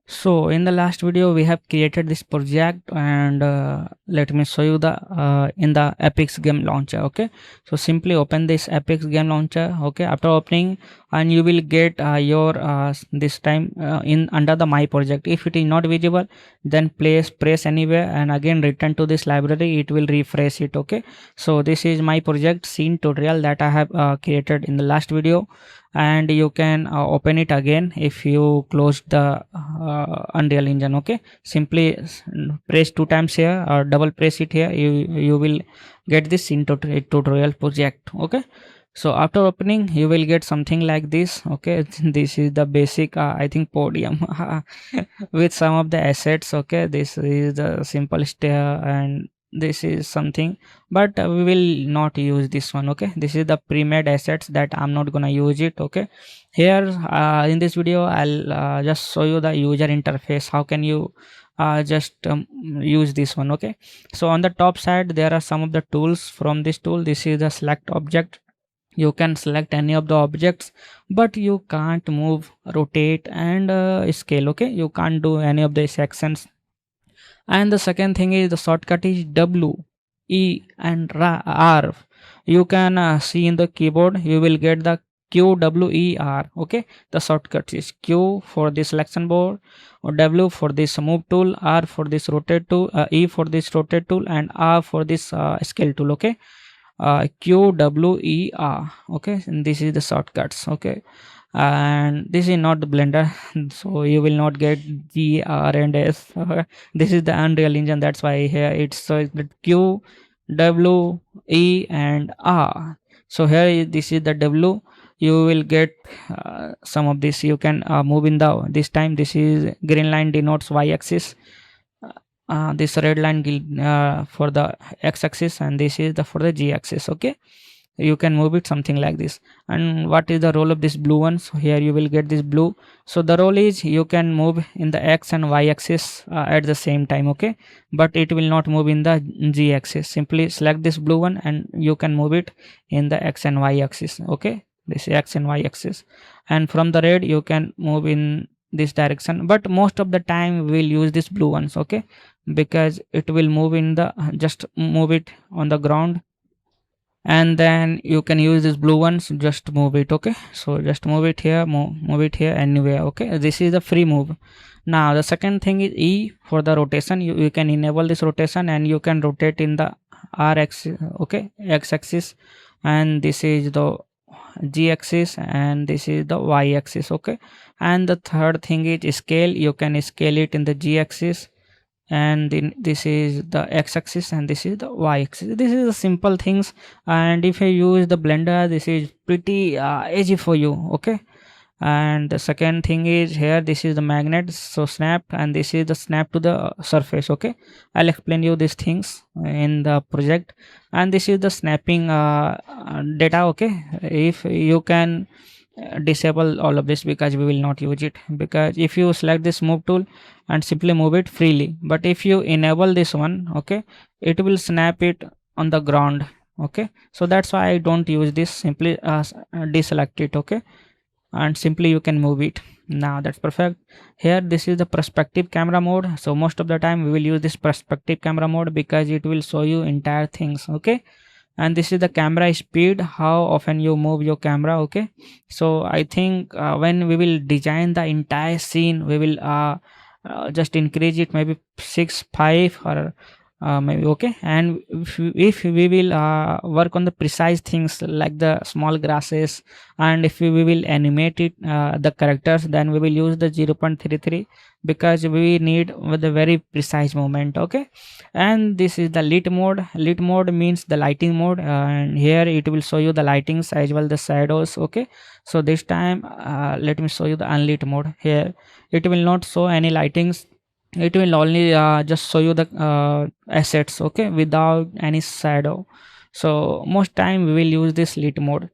So in the last video we have created this project, and let me show you the in the Apex game launcher. Okay, so simply open this Apex game launcher. Okay, after opening, and you will get your this time in under the my project. If it is not visible, then press anywhere and again return to this library. It will refresh it. Okay, so this is my project scene tutorial that I have created in the last video, and you can open it again if you close the Unreal Engine. Okay, simply press two times here or double press it here. You will get this in tutorial project. Okay, so after opening you will get something like this. Okay, this is the basic I think podium with some of the assets. Okay, this is the simple stair, and this is something, but we will not use this one. Okay, this is the pre-made assets that I'm not gonna use it. Okay, here in this video I'll just show you the user interface. How can you just use this one? Okay, so on the top side there are some of the tools. From this tool, this is the select object. You can select any of the objects, but you can't move, rotate, and scale. Okay, you can't do any of these actions. And the second thing is the shortcut is W, E, and R. You can see in the keyboard you will get the Q, W, E, R. Okay, the shortcut is Q for the selection board, or W for this move tool, R for this rotate tool, E for this rotate tool, and R for this scale tool. Okay, Q, W, E, R. Okay, and this is the shortcuts. Okay, and this is not the Blender, so you will not get G, R, and S. This is the Unreal Engine. That's why here it's so the Q, W, E, and R. So here this is the W. You will get some of this. You can move in the this time. This is green line denotes y-axis. This red line for the x-axis, and this is the for the g-axis. Okay, you can move it something like this. And what is the role of this blue one? So here you will get this blue. So the role is you can move in the x and y axis at the same time. Okay, but it will not move in the z axis. Simply select this blue one and you can move it in the x and y axis. Okay, this x and y axis. And from the red you can move in this direction, but most of the time we will use this blue ones. Okay, because it will move in the just move it on the ground, and then you can use this blue ones, just move it. Okay, so just move it here, move it here, anywhere. Okay, this is the free move. Now the second thing is E for the rotation. You can enable this rotation and you can rotate in the R axis. Okay, X axis, and this is the G axis, and this is the Y axis. Okay, and the third thing is scale. You can scale it in the G axis, and then this is the x-axis, and this is the y-axis. This is the simple things, and if you use the Blender, this is pretty easy for you. Okay, and the second thing is here, this is the magnet, so snap, and this is the snap to the surface. Okay, I'll explain you these things in the project. And this is the snapping data. Okay, if you can disable all of this, because we will not use it, because if you select this move tool and simply move it freely, but if you enable this one, okay, it will snap it on the ground. Okay, so that's why I don't use this. Simply deselect it. Okay, and simply you can move it. Now that's perfect. Here this is the perspective camera mode. So most of the time we will use this perspective camera mode because it will show you entire things. Okay, and this is the camera speed, how often you move your camera. Okay, so I think when we will design the entire scene, we will just increase it maybe 6 5 or maybe. Okay, and if we will work on the precise things like the small grasses, and if we will animate it the characters, then we will use the 0.33, because we need with a very precise movement. Okay, and this is the lit mode. Lit mode means the lighting mode, and here it will show you the lightings as well the shadows. Okay, so this time let me show you the unlit mode. Here it will not show any lightings, it will only just show you the assets. Okay, without any shadow. So most time we will use this lit mode.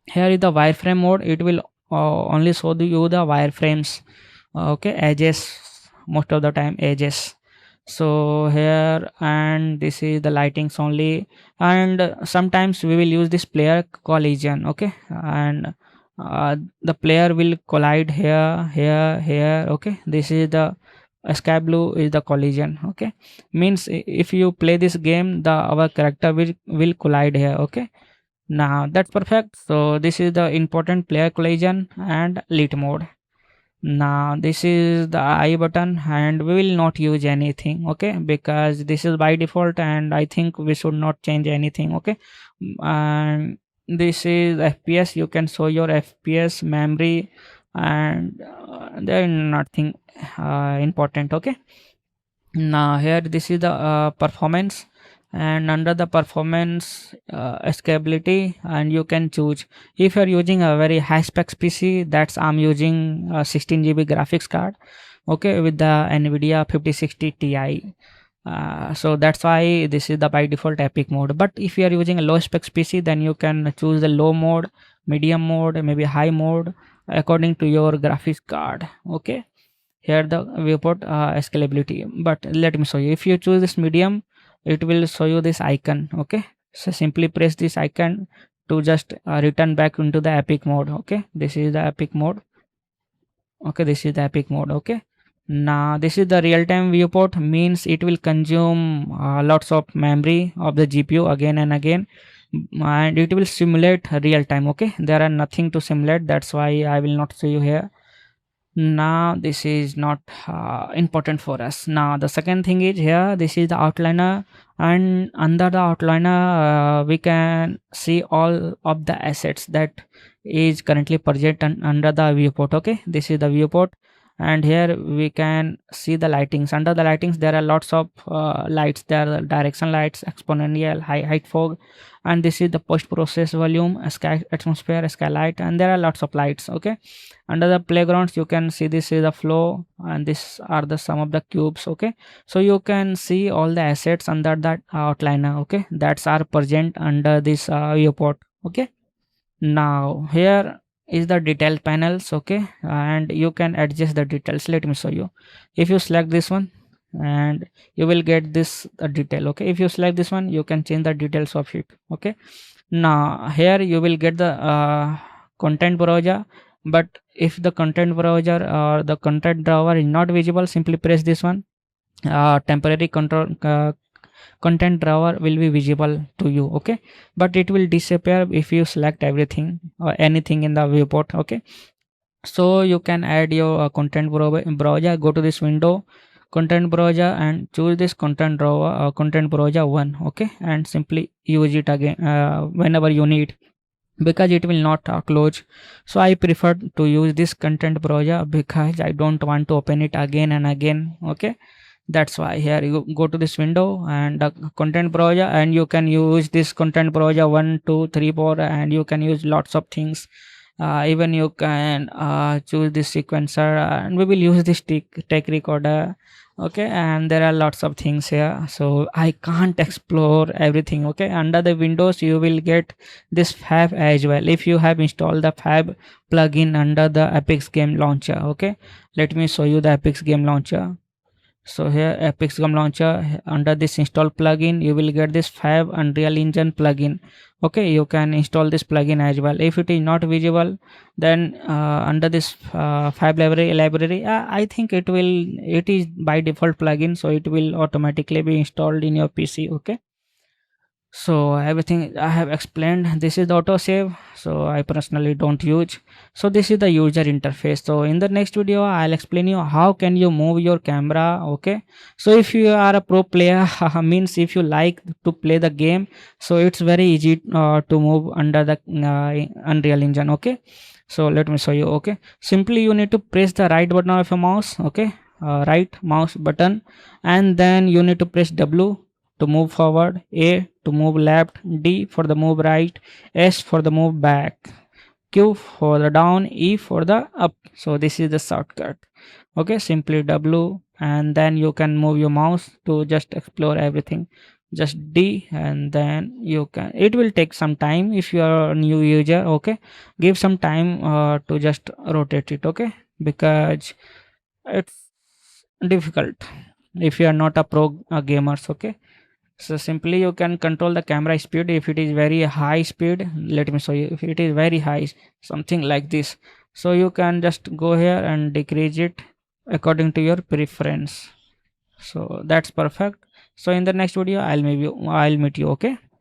Here is the wireframe mode. It will only show you the wireframes. Okay, edges, most of the time edges. So here, and this is the lightings only, and sometimes we will use this player collision. Okay, and the player will collide here. Okay, this is the sky blue is the collision. Okay, means if you play this game, the our character will collide here. Okay, now that's perfect. So this is the important player collision and lit mode. Now this is the I button, and we will not use anything, okay, because this is by default, and I think we should not change anything, okay. And this is FPS. You can show your FPS, memory, and there is nothing important, okay. Now here this is the performance, and under the performance, scalability, and you can choose if you are using a very high specs PC. That's I'm using a 16 GB graphics card, okay, with the Nvidia 5060 Ti. So that's why this is the by default epic mode. But if you are using a low specs PC, then you can choose the low mode, medium mode, maybe high mode, according to your graphics card, okay. Here the viewport scalability, but let me show you. If you choose this medium, it will show you this icon, okay. So simply press this icon to just return back into the epic mode, okay. This is the epic mode, okay. This is the epic mode, okay. Now this is the real-time viewport, means it will consume lots of memory of the GPU again and again, and it will simulate real time, okay. There are nothing to simulate, that's why I will not show you here. Now this is not important for us. Now the second thing is here, this is the outliner, and under the outliner we can see all of the assets that is currently present under the viewport, okay. This is the viewport, and here we can see the lightings. Under the lightings there are lots of lights. There are direction lights, exponential, height fog, and this is the post process volume, sky atmosphere, skylight, and there are lots of lights, okay. Under the playgrounds you can see this is the flow, and this are the some of the cubes, okay. So you can see all the assets under that outliner, okay, that's are present under this viewport, okay. Now here is the detail panels, okay, and you can adjust the details. Let me show you. If you select this one, and you will get this detail, okay. If you select this one, you can change the details of it, okay. Now here you will get the content browser, but if the content browser or the content drawer is not visible, simply press this one. Temporary control content drawer will be visible to you, okay, but it will disappear if you select everything or anything in the viewport, okay. So you can add your content browser. Go to this window, content browser, and choose this content drawer, content browser 1, okay, and simply use it again whenever you need, because it will not close. So I prefer to use this content browser because I don't want to open it again and again, okay. That's why here you go to this window and the content browser, and you can use this content browser 1 2 3 4, and you can use lots of things. Even you can choose this sequencer, and we will use this tech recorder, okay. And there are lots of things here, so I can't explore everything, okay. Under the windows you will get this fab as well, if you have installed the fab plugin under the Apex game launcher, okay. Let me show you the Apex game launcher. So here Apex game launcher, under this install plugin you will get this fab Unreal Engine plugin, okay. You can install this plugin as well. If it is not visible, then under this fab library, I think it is by default plugin, so it will automatically be installed in your PC, okay. So everything I have explained. This is the autosave, so I personally don't use. So this is the user interface. So in the next video I'll explain you how can you move your camera, okay. So if you are a pro player means if you like to play the game, so it's very easy to move under the Unreal Engine, okay. So let me show you, okay. Simply you need to press the right button of your mouse, okay, right mouse button, and then you need to press W to move forward, A to move left, D for the move right, S for the move back, Q for the down, E for the up. So this is the shortcut, okay. Simply W, and then you can move your mouse to just explore everything. Just D, and then you can, it will take some time if you are a new user, okay. Give some time to just rotate it, okay, because it's difficult if you are not a pro gamers, okay. So simply you can control the camera speed. If it is very high speed, let me show you. If it is very high, something like this, so you can just go here and decrease it according to your preference. So that's perfect. So in the next video I'll meet you, okay.